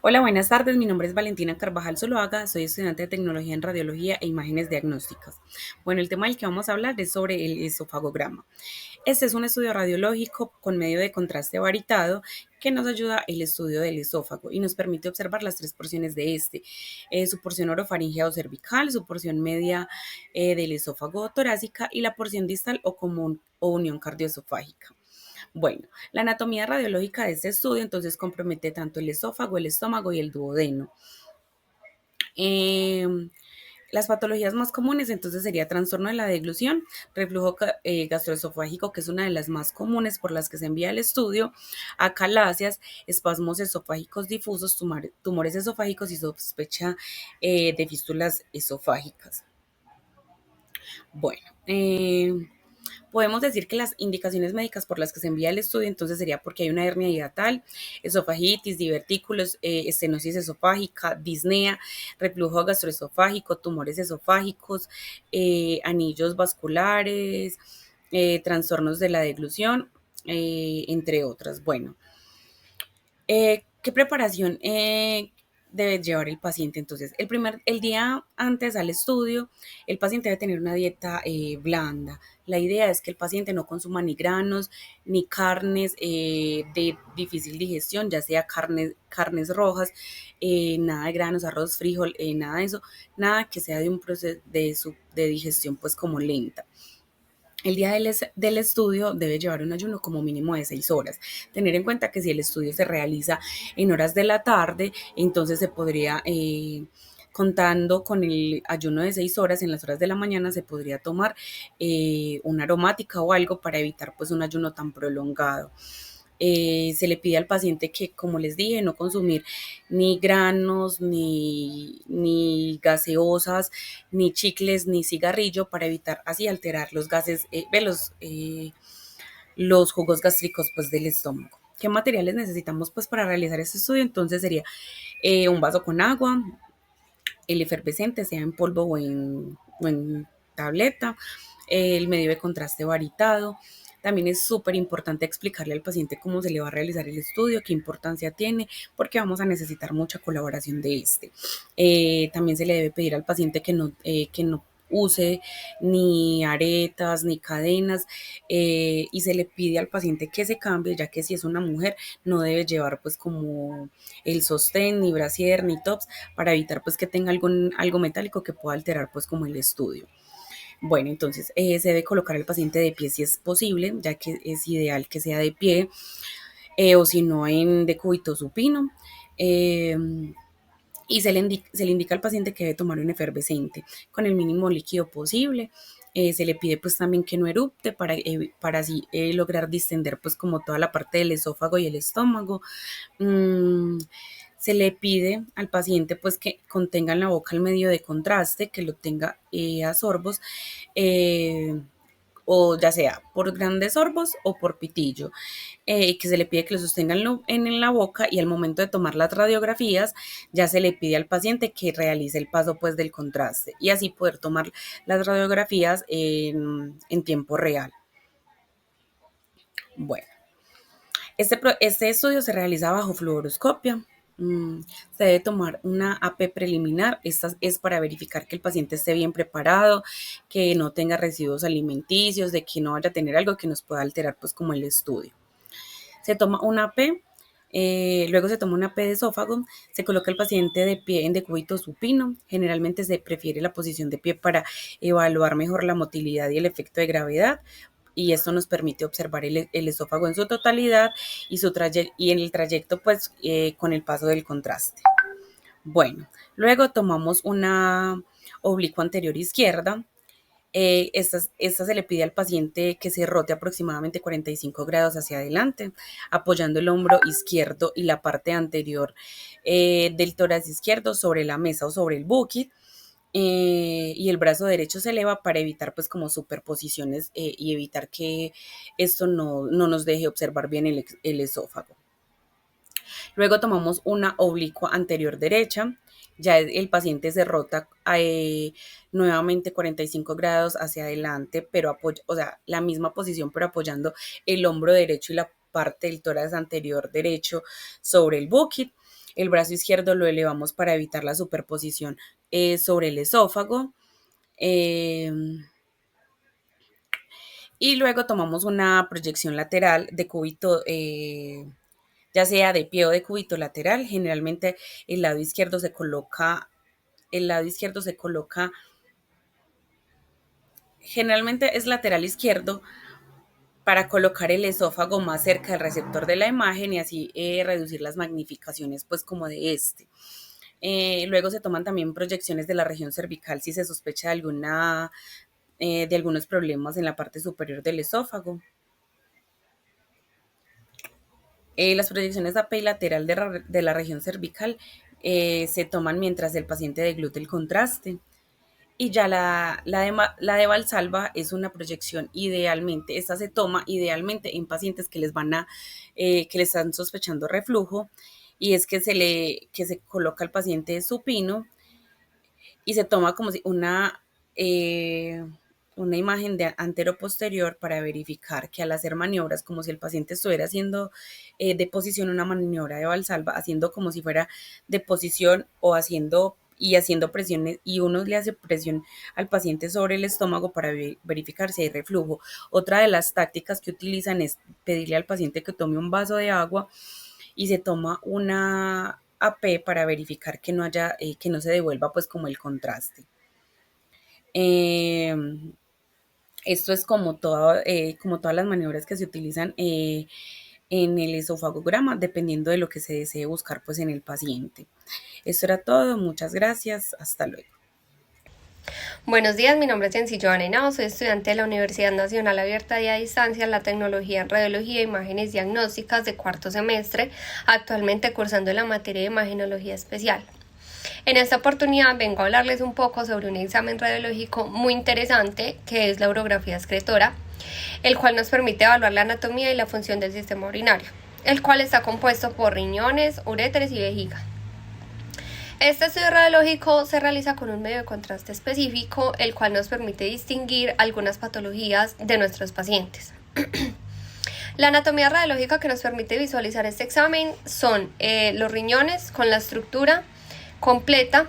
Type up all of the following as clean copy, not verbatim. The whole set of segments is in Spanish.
Hola, buenas tardes. Mi nombre es Valentina Carvajal Zuluaga. Soy estudiante de Tecnología en Radiología e Imágenes Diagnósticas. Bueno, el tema del que vamos a hablar es sobre el esofagograma. Este es un estudio radiológico con medio de contraste varitado que nos ayuda el estudio del esófago y nos permite observar las tres porciones de este: su porción orofaringea o cervical, su porción media del esófago torácica y la porción distal o común o unión cardioesofágica. Bueno, la anatomía radiológica de este estudio entonces compromete tanto el esófago, el estómago y el duodeno. Eh, las patologías más comunes entonces sería trastorno de la deglución, reflujo gastroesofágico, que es una de las más comunes por las que se envía el estudio, acalasias, espasmos esofágicos difusos, tumores esofágicos y sospecha de fístulas esofágicas. Bueno, podemos decir que las indicaciones médicas por las que se envía el estudio entonces sería porque hay una hernia hiatal, esofagitis, divertículos, estenosis esofágica, disnea, reflujo gastroesofágico, tumores esofágicos, anillos vasculares, trastornos de la deglución, entre otras. Bueno, ¿qué preparación debe llevar el paciente? Entonces, el día antes al estudio, el paciente debe tener una dieta blanda. La idea es que el paciente no consuma ni granos ni carnes de difícil digestión, ya sea carnes rojas, nada de granos, arroz, frijol, nada de eso, nada que sea de un proceso de digestión pues como lenta. El día del estudio debe llevar un ayuno como mínimo de 6 horas. Tener en cuenta que si el estudio se realiza en horas de la tarde, entonces se podría, contando con el ayuno de 6 horas, en las horas de la mañana se podría tomar una aromática o algo para evitar pues un ayuno tan prolongado. Se le pide al paciente que, como les dije, no consumir ni granos, ni gaseosas, ni chicles, ni cigarrillo para evitar así alterar los gases, los jugos gástricos pues del estómago. ¿Qué materiales necesitamos pues para realizar este estudio? Entonces sería un vaso con agua, el efervescente, sea en polvo o en tableta, el medio de contraste varitado. También es súper importante explicarle al paciente cómo se le va a realizar el estudio, qué importancia tiene, porque vamos a necesitar mucha colaboración de este. También se le debe pedir al paciente que no use ni aretas ni cadenas, y se le pide al paciente que se cambie, ya que si es una mujer no debe llevar pues como el sostén, ni brasier, ni tops, para evitar pues que tenga algo metálico que pueda alterar pues como el estudio. Bueno, entonces se debe colocar al paciente de pie si es posible, ya que es ideal que sea de pie, o si no en decúbito supino. Eh, y se le indica al paciente que debe tomar un efervescente con el mínimo líquido posible. Se le pide pues también que no erupte para así lograr distender pues como toda la parte del esófago y el estómago. Mm, Se le pide al paciente pues que contenga en la boca el medio de contraste, que lo tenga a sorbos, eh, o ya sea por grandes sorbos o por pitillo, que se le pide que lo sostenga en la boca, y al momento de tomar las radiografías ya se le pide al paciente que realice el paso pues del contraste y así poder tomar las radiografías en tiempo real. Bueno, este estudio se realiza bajo fluoroscopia. Mm, Se debe tomar una AP preliminar. Esta es para verificar que el paciente esté bien preparado, que no tenga residuos alimenticios, de que no vaya a tener algo que nos pueda alterar, pues como el estudio. Se toma una AP, luego se toma una AP de esófago, se coloca el paciente de pie en decúbito supino. Generalmente se prefiere la posición de pie para evaluar mejor la motilidad y el efecto de gravedad, y esto nos permite observar el esófago en su totalidad y en el trayecto pues con el paso del contraste. Bueno, luego tomamos una oblicuo anterior izquierda. Esta se le pide al paciente que se rote aproximadamente 45 grados hacia adelante, apoyando el hombro izquierdo y la parte anterior del tórax izquierdo sobre la mesa o sobre el bucket, y el brazo derecho se eleva para evitar pues como superposiciones, y evitar que esto no nos deje observar bien el esófago. Luego tomamos una oblicua anterior derecha. Ya el paciente se rota nuevamente 45 grados hacia adelante, pero o sea, la misma posición, pero apoyando el hombro derecho y la parte del tórax anterior derecho sobre el bucket. El brazo izquierdo lo elevamos para evitar la superposición sobre el esófago. Y luego tomamos una proyección lateral de cúbito, ya sea de pie o de cúbito lateral. Generalmente el lado izquierdo se coloca, generalmente es lateral izquierdo para colocar el esófago más cerca del receptor de la imagen y así reducir las magnificaciones pues como de este. Luego se toman también proyecciones de la región cervical si se sospecha de algunos problemas en la parte superior del esófago. Las proyecciones AP y lateral de la región cervical se toman mientras el paciente deglute el contraste. Y ya la de Valsalva es una proyección idealmente, esta se toma idealmente en pacientes que que le están sospechando reflujo, y es que se coloca al paciente supino y se toma como si una imagen de antero-posterior para verificar que al hacer maniobras, como si el paciente estuviera haciendo de posición una maniobra de Valsalva, haciendo como si fuera de posición o haciendo presiones, y uno le hace presión al paciente sobre el estómago para verificar si hay reflujo. Otra de las tácticas que utilizan es pedirle al paciente que tome un vaso de agua y se toma una AP para verificar que que no se devuelva pues como el contraste. Esto es como todas las maniobras que se utilizan en el esofagograma, dependiendo de lo que se desee buscar pues en el paciente. Esto era todo, muchas gracias, hasta luego. Buenos días, mi nombre es Jensi Joana Henao, soy estudiante de la Universidad Nacional Abierta y a Distancia en la Tecnología en Radiología e Imágenes Diagnósticas de cuarto semestre, actualmente cursando la materia de Imagenología Especial. En esta oportunidad vengo a hablarles un poco sobre un examen radiológico muy interesante que es la urografía excretora, el cual nos permite evaluar la anatomía y la función del sistema urinario, el cual está compuesto por riñones, uréteres y vejiga. Este estudio radiológico se realiza con un medio de contraste específico, el cual nos permite distinguir algunas patologías de nuestros pacientes. La anatomía radiológica que nos permite visualizar este examen son los riñones con la estructura completa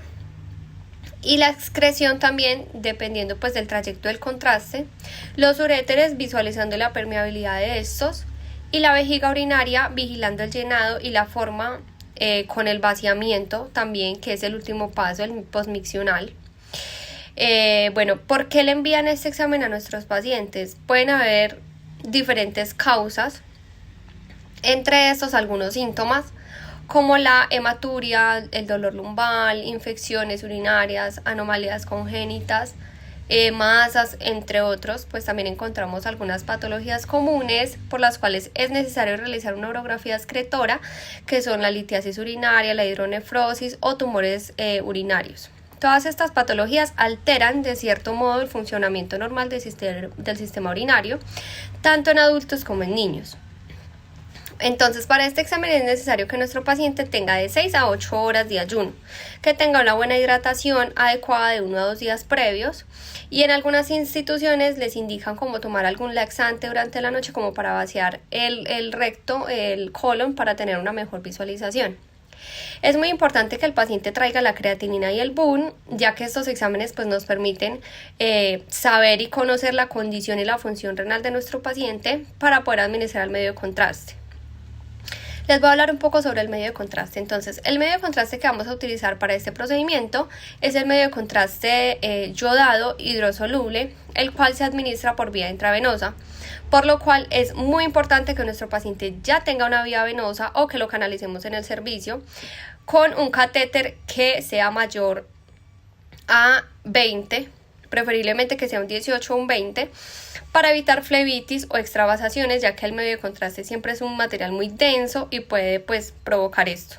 y la excreción también, dependiendo pues del trayecto del contraste, los uréteres visualizando la permeabilidad de estos y la vejiga urinaria vigilando el llenado y la forma con el vaciamiento también, que es el último paso, el postmiccional. Bueno, ¿por qué le envían este examen a nuestros pacientes? Pueden haber diferentes causas, entre estos algunos síntomas como la hematuria, el dolor lumbar, infecciones urinarias, anomalías congénitas, masas, entre otros. Pues también encontramos algunas patologías comunes por las cuales es necesario realizar una urografía excretora, que son la litiasis urinaria, la hidronefrosis o tumores urinarios. Todas estas patologías alteran de cierto modo el funcionamiento normal del sistema urinario, tanto en adultos como en niños. Entonces, para este examen es necesario que nuestro paciente tenga de 6 a 8 horas de ayuno, que tenga una buena hidratación adecuada de 1 a 2 días previos, y en algunas instituciones les indican cómo tomar algún laxante durante la noche como para vaciar el recto, el colon, para tener una mejor visualización. Es muy importante que el paciente traiga la creatinina y el BUN, ya que estos exámenes pues, nos permiten saber y conocer la condición y la función renal de nuestro paciente para poder administrar el medio de contraste. Les voy a hablar un poco sobre el medio de contraste. Entonces, el medio de contraste que vamos a utilizar para este procedimiento es el medio de contraste yodado hidrosoluble, el cual se administra por vía intravenosa, por lo cual es muy importante que nuestro paciente ya tenga una vía venosa o que lo canalicemos en el servicio con un catéter que sea mayor a 20, preferiblemente que sea un 18 o un 20, para evitar flebitis o extravasaciones, ya que el medio de contraste siempre es un material muy denso y puede pues provocar esto.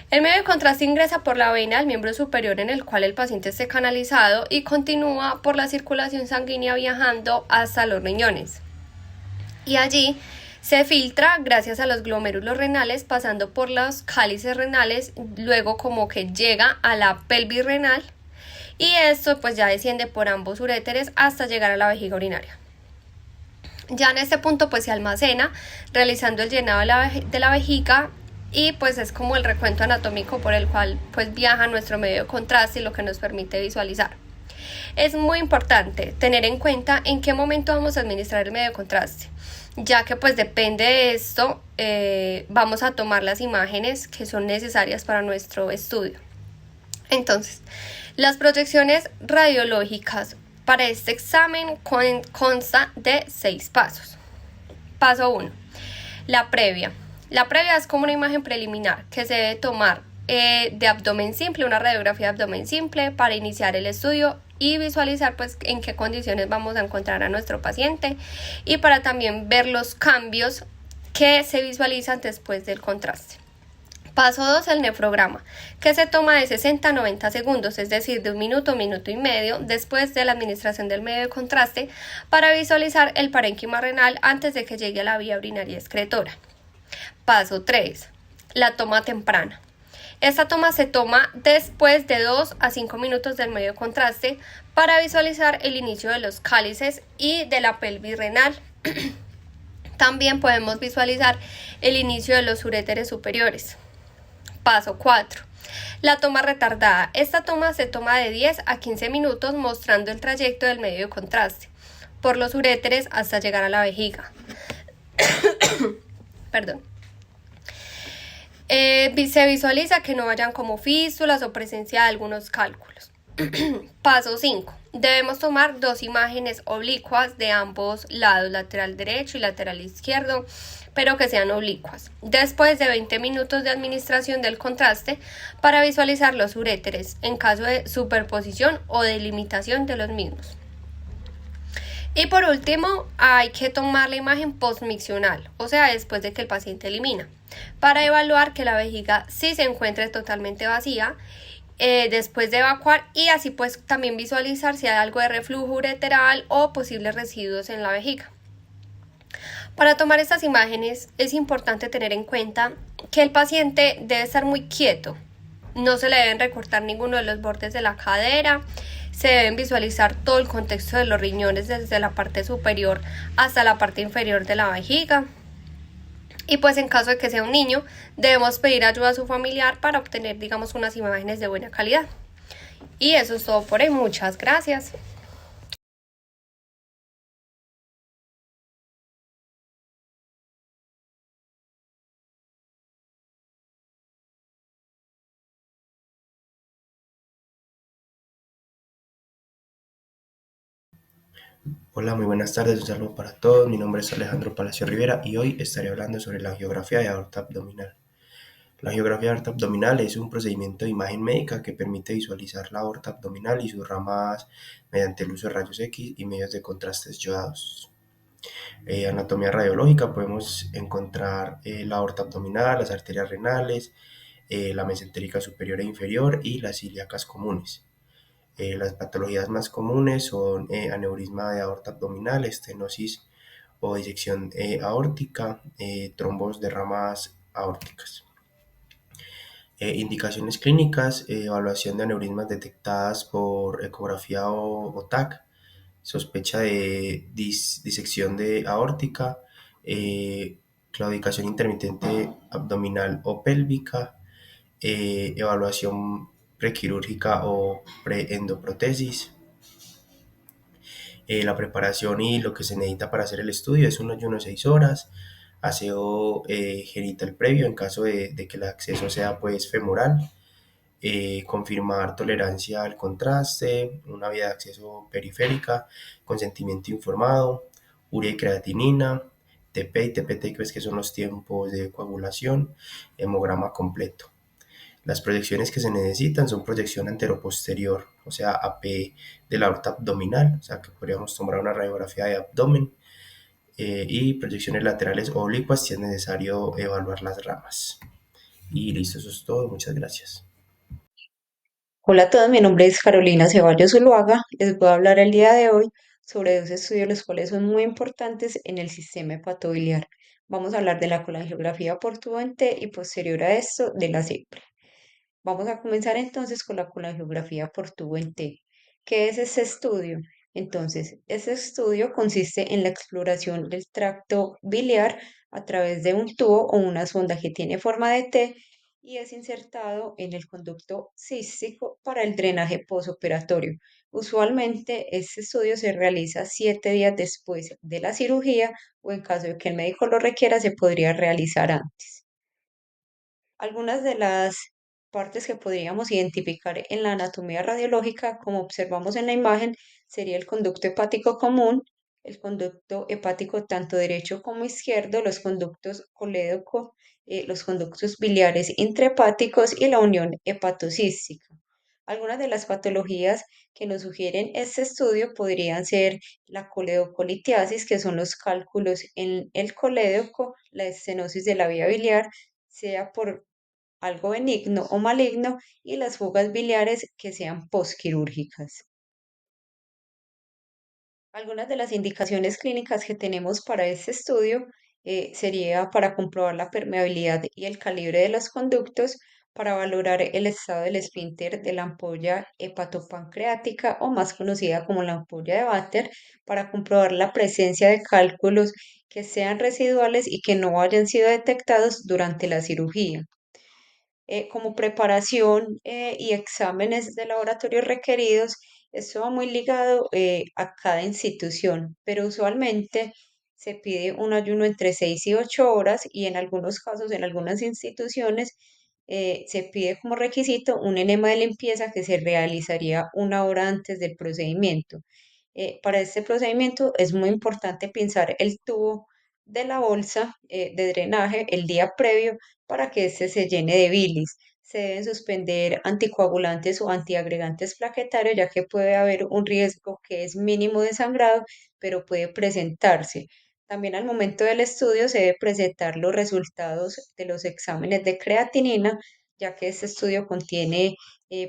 El medio de contraste ingresa por la vena del miembro superior en el cual el paciente esté canalizado y continúa por la circulación sanguínea viajando hasta los riñones. Y allí se filtra gracias a los glomérulos renales, pasando por los cálices renales, luego como que llega a la pelvis renal, y esto pues ya desciende por ambos uréteres hasta llegar a la vejiga urinaria. Ya en este punto pues se almacena realizando el llenado de la vejiga y pues es como el recuento anatómico por el cual pues viaja nuestro medio de contraste y lo que nos permite visualizar. Es muy importante tener en cuenta en qué momento vamos a administrar el medio de contraste, ya que pues depende de esto vamos a tomar las imágenes que son necesarias para nuestro estudio. Entonces, las proyecciones radiológicas para este examen consta de 6 pasos. Paso 1. La previa. La previa es como una imagen preliminar que se debe tomar de abdomen simple, una radiografía de abdomen simple para iniciar el estudio y visualizar pues en qué condiciones vamos a encontrar a nuestro paciente y para también ver los cambios que se visualizan después del contraste. Paso 2, el nefrograma, que se toma de 60 a 90 segundos, es decir, de un minuto, minuto y medio, después de la administración del medio de contraste, para visualizar el parénquima renal antes de que llegue a la vía urinaria excretora. Paso 3, la toma temprana. Esta toma se toma después de 2 a 5 minutos del medio de contraste para visualizar el inicio de los cálices y de la pelvis renal. También podemos visualizar el inicio de los uréteres superiores. Paso 4. La toma retardada. Esta toma se toma de 10 a 15 minutos mostrando el trayecto del medio de contraste por los uréteres hasta llegar a la vejiga. Perdón. Se visualiza que no vayan como fístulas o presencia de algunos cálculos. Paso 5. Debemos tomar 2 imágenes oblicuas de ambos lados, lateral derecho y lateral izquierdo, pero que sean oblicuas, después de 20 minutos de administración del contraste para visualizar los uréteres en caso de superposición o delimitación de los mismos. Y por último, hay que tomar la imagen postmiccional, o sea, después de que el paciente elimina, para evaluar que la vejiga sí se encuentre totalmente vacía después de evacuar y así pues también visualizar si hay algo de reflujo ureteral o posibles residuos en la vejiga. Para tomar estas imágenes es importante tener en cuenta que el paciente debe estar muy quieto, no se le deben recortar ninguno de los bordes de la cadera, se deben visualizar todo el contexto de los riñones desde la parte superior hasta la parte inferior de la vejiga. Y pues en caso de que sea un niño, debemos pedir ayuda a su familiar para obtener, digamos, unas imágenes de buena calidad. Y eso es todo por hoy. Muchas gracias. Hola, muy buenas tardes, un saludo para todos. Mi nombre es Alejandro Palacio Rivera y hoy estaré hablando sobre la angiografía de aorta abdominal. La angiografía de aorta abdominal es un procedimiento de imagen médica que permite visualizar la aorta abdominal y sus ramas mediante el uso de rayos X y medios de contrastes yodados. Anatomía radiológica podemos encontrar la aorta abdominal, las arterias renales, la mesentérica superior e inferior y las ilíacas comunes. Las patologías más comunes son aneurisma de aorta abdominal, estenosis o disección aórtica, trombos de ramas aórticas. Indicaciones clínicas, evaluación de aneurismas detectadas por ecografía o TAC, sospecha de disección de aórtica, claudicación intermitente abdominal o pélvica, evaluación prequirúrgica o preendoprotesis. La preparación y lo que se necesita para hacer el estudio es un ayuno de 6 horas, aseo genital previo en caso de que el acceso sea pues femoral, confirmar tolerancia al contraste, una vía de acceso periférica, consentimiento informado, urea y creatinina, TP y TPT, que son los tiempos de coagulación, hemograma completo. Las proyecciones que se necesitan son proyección anteroposterior, o sea, AP de la aorta abdominal, o sea, que podríamos tomar una radiografía de abdomen, y proyecciones laterales o oblicuas si es necesario evaluar las ramas. Y listo, eso es todo. Muchas gracias. Hola a todos, mi nombre es Carolina Ceballos Zuluaga. Les voy a hablar el día de hoy sobre dos estudios los cuales son muy importantes en el sistema hepatobiliar. Vamos a hablar de la colangiografía por tubo en T y posterior a esto de la simple. Vamos a comenzar entonces con la colangiografía por tubo en T. ¿Qué es este estudio? Entonces, ese estudio consiste en la exploración del tracto biliar a través de un tubo o una sonda que tiene forma de T y es insertado en el conducto cístico para el drenaje posoperatorio. Usualmente, este estudio se realiza 7 días después de la cirugía o en caso de que el médico lo requiera, se podría realizar antes. Algunas de las partes que podríamos identificar en la anatomía radiológica, como observamos en la imagen, sería el conducto hepático común, el conducto hepático tanto derecho como izquierdo, los conductos colédoco, los conductos biliares intrahepáticos y la unión hepatocística. Algunas de las patologías que nos sugieren este estudio podrían ser la coledocolitiasis, que son los cálculos en el colédoco, la estenosis de la vía biliar, sea por algo benigno o maligno, y las fugas biliares que sean posquirúrgicas. Algunas de las indicaciones clínicas que tenemos para este estudio sería para comprobar la permeabilidad y el calibre de los conductos, para valorar el estado del esfínter de la ampolla hepatopancreática o más conocida como la ampolla de Vater, para comprobar la presencia de cálculos que sean residuales y que no hayan sido detectados durante la cirugía. Como preparación y exámenes de laboratorio requeridos, esto va muy ligado a cada institución, pero usualmente se pide un ayuno entre 6 y 8 horas y en algunos casos, en algunas instituciones, se pide como requisito un enema de limpieza que se realizaría 1 hora antes del procedimiento. Para este procedimiento es muy importante pinzar el tubo de la bolsa de drenaje el día previo para que éste se llene de bilis. Se deben suspender anticoagulantes o antiagregantes plaquetarios, ya que puede haber un riesgo que es mínimo de sangrado, pero puede presentarse. También al momento del estudio se debe presentar los resultados de los exámenes de creatinina, ya que este estudio contiene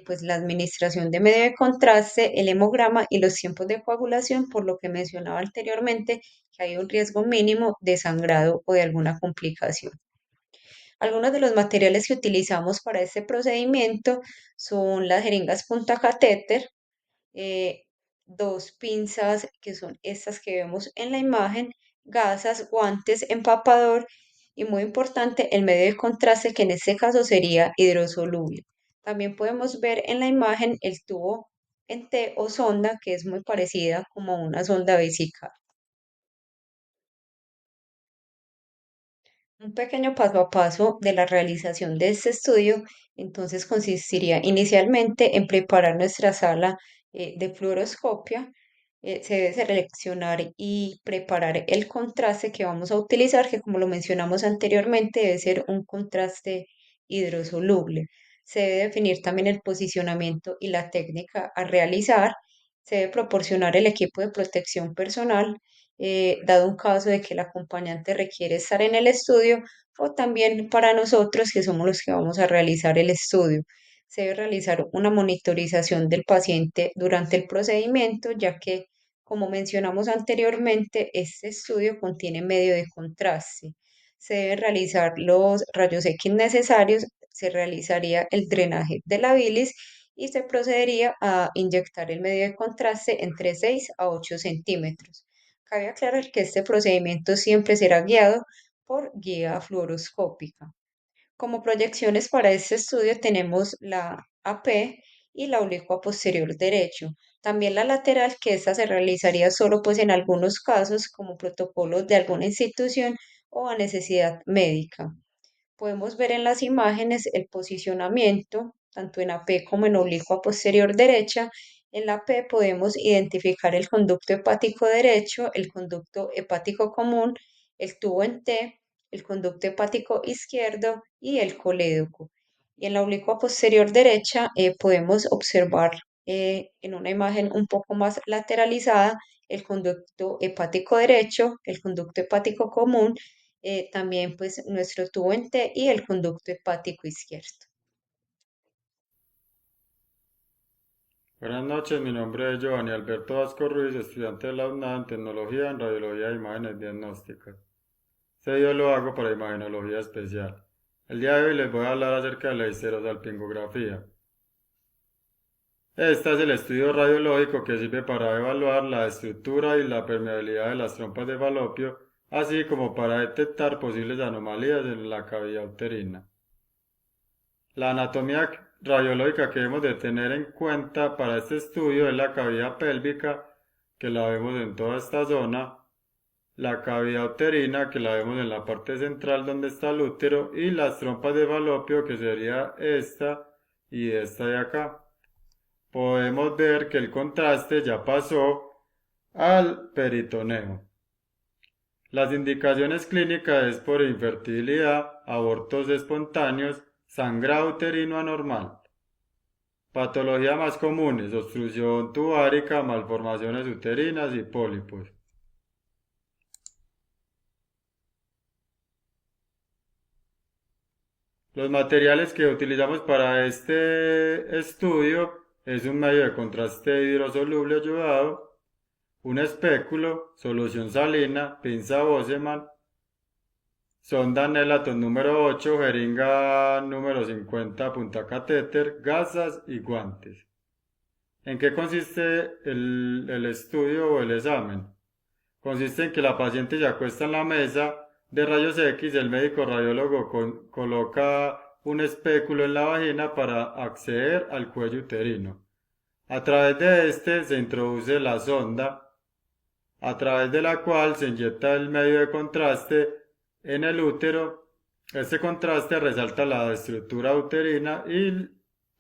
pues la administración de medio de contraste, el hemograma y los tiempos de coagulación, por lo que mencionaba anteriormente que hay un riesgo mínimo de sangrado o de alguna complicación. Algunos de los materiales que utilizamos para este procedimiento son las jeringas punta catéter, eh, dos pinzas que son estas que vemos en la imagen, gasas, guantes, empapador y muy importante el medio de contraste que en este caso sería hidrosoluble. También podemos ver en la imagen el tubo en T o sonda que es muy parecida como a una sonda vesical. Un pequeño paso a paso de la realización de este estudio, entonces consistiría inicialmente en preparar nuestra sala de fluoroscopia. Se debe seleccionar y preparar el contraste que vamos a utilizar, que como lo mencionamos anteriormente, debe ser un contraste hidrosoluble. Se debe definir también el posicionamiento y la técnica a realizar. Se debe proporcionar el equipo de protección personal dado un caso de que el acompañante requiere estar en el estudio o también para nosotros que somos los que vamos a realizar el estudio. Se debe realizar una monitorización del paciente durante el procedimiento, ya que, como mencionamos anteriormente, este estudio contiene medio de contraste. Se deben realizar los rayos X necesarios, se realizaría el drenaje de la bilis y se procedería a inyectar el medio de contraste entre 6 a 8 centímetros. Cabe aclarar que este procedimiento siempre será guiado por guía fluoroscópica. Como proyecciones para este estudio tenemos la AP y la oblicua posterior derecho. También la lateral, que esta se realizaría solo pues en algunos casos como protocolos de alguna institución o a necesidad médica. Podemos ver en las imágenes el posicionamiento, tanto en AP como en oblicua posterior derecha. En la P podemos identificar el conducto hepático derecho, el conducto hepático común, el tubo en T, el conducto hepático izquierdo y el colédoco. Y en la oblicua posterior derecha podemos observar en una imagen un poco más lateralizada el conducto hepático derecho, el conducto hepático común, también pues nuestro tubo en T y el conducto hepático izquierdo. Buenas noches, mi nombre es Giovanni Alberto Vasco Ruiz, estudiante de la UNAM en Tecnología en Radiología de Imágenes Diagnósticas. Este video lo hago para Imagenología Especial. El día de hoy les voy a hablar acerca de la histerosalpingografía. Este es el estudio radiológico que sirve para evaluar la estructura y la permeabilidad de las trompas de falopio, así como para detectar posibles anomalías en la cavidad uterina. La anatomía radiológica que debemos de tener en cuenta para este estudio es la cavidad pélvica, que la vemos en toda esta zona, la cavidad uterina, que la vemos en la parte central donde está el útero, y las trompas de falopio, que sería esta y esta de acá. Podemos ver que el contraste ya pasó al peritoneo. Las indicaciones clínicas es por infertilidad, abortos espontáneos, sangrado uterino anormal. Patologías más comunes: obstrucción tubárica, malformaciones uterinas y pólipos. Los materiales que utilizamos para este estudio es un medio de contraste hidrosoluble ayudado, un espéculo, solución salina, pinza Bosseman, sonda Nelaton número 8, jeringa número 50, puntacatéter, gasas y guantes. ¿En qué consiste el estudio o el examen? Consiste en que la paciente se acuesta en la mesa de rayos X, el médico radiólogo coloca un espéculo en la vagina para acceder al cuello uterino. A través de este se introduce la sonda, a través de la cual se inyecta el medio de contraste en el útero. Este contraste resalta la estructura uterina y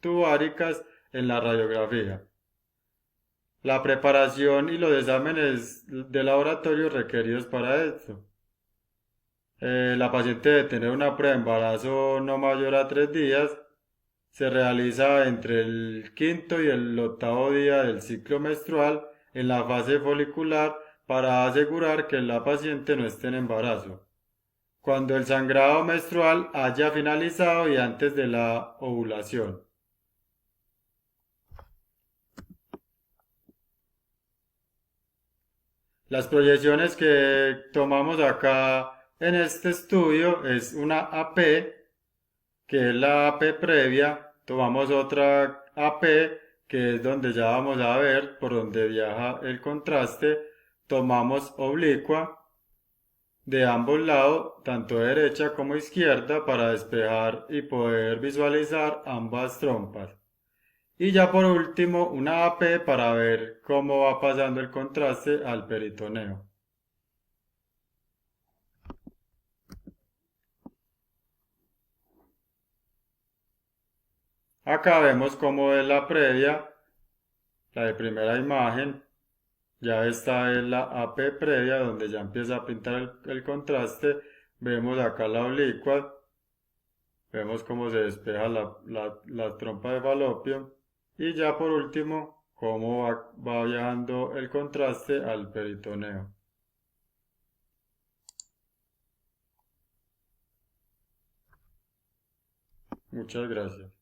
tubáricas en la radiografía. La preparación y los exámenes de laboratorio requeridos para esto. La paciente debe tener una prueba de embarazo no mayor a 3 días. Se realiza entre el quinto y el octavo día del ciclo menstrual en la fase folicular para asegurar que la paciente no esté en embarazo. Cuando el sangrado menstrual haya finalizado y antes de la ovulación. Las proyecciones que tomamos acá en este estudio es una AP, que es la AP previa. Tomamos otra AP, que es donde ya vamos a ver por donde viaja el contraste. Tomamos oblicua de ambos lados, tanto derecha como izquierda, para despejar y poder visualizar ambas trompas. Y ya por último una AP para ver cómo va pasando el contraste al peritoneo. Acá vemos cómo es la previa, la de primera imagen. Ya esta es la AP previa, donde ya empieza a pintar el contraste. Vemos acá la oblicua. Vemos cómo se despeja la trompa de falopio. Y ya por último, cómo va viajando el contraste al peritoneo. Muchas gracias.